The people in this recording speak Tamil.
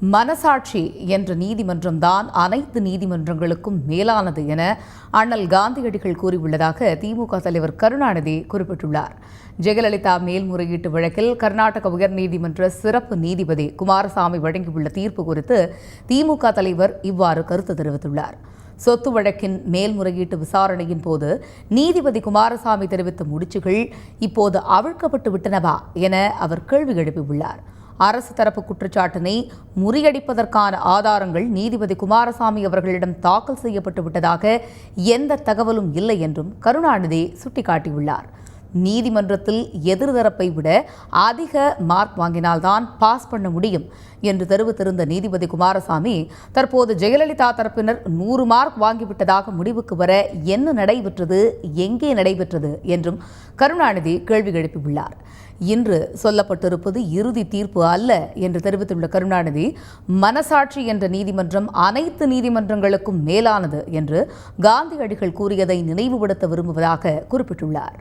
மனசாட்சி என்ற நீதிமன்றம்தான் அனைத்து நீதிமன்றங்களுக்கும் மேலானது என அண்ணல் காந்தியடிகள் கூறியுள்ளதாக திமுக தலைவர் கருணாநிதி குறிப்பிட்டுள்ளார். ஜெயலலிதா மேல்முறையீட்டு வழக்கில் கர்நாடக உயர்நீதிமன்ற சிறப்பு நீதிபதி குமாரசாமி வழங்கியுள்ள தீர்ப்பு குறித்து திமுக தலைவர் இவ்வாறு கருத்து தெரிவித்துள்ளார். சொத்து வழக்கின் மேல்முறையீட்டு விசாரணையின் போது நீதிபதி குமாரசாமி தெரிவித்த முடிச்சுகள் இப்போது அவிழ்க்கப்பட்டு விட்டனவா என அவர் கேள்வி எழுப்பியுள்ளார். அரசு தரப்பு குற்றச்சாட்டினை முறியடிப்பதற்கான ஆதாரங்கள் நீதிபதி குமாரசாமி அவர்களிடம் தாக்கல் செய்யப்பட்டு விட்டதாக எந்த தகவலும் இல்லை என்றும் கருணாநிதி சுட்டிக்காட்டியுள்ளார். நீதிமன்றத்தில் எதிர்தரப்பை விட அதிக மார்க் வாங்கினால்தான் பாஸ் பண்ண முடியும் என்று தெரிவித்திருந்த நீதிபதி குமாரசாமி தற்போது ஜெயலலிதா தரப்பினர் 100 மார்க் வாங்கிவிட்டதாக முடிவுக்கு வர என்ன நடைபெற்றது, எங்கே நடைபெற்றது என்றும் கருணாநிதி கேள்வி எழுப்பியுள்ளார். இன்று சொல்லப்பட்டிருப்பது இறுதி தீர்ப்பு அல்ல என்று தெரிவித்துள்ள கருணாநிதி, மனசாட்சி என்ற நீதிமன்றம் அனைத்து நீதிமன்றங்களுக்கும் மேலானது என்று காந்தியடிகள் கூறியதை நினைவுபடுத்த விரும்புவதாக குறிப்பிட்டுள்ளார்.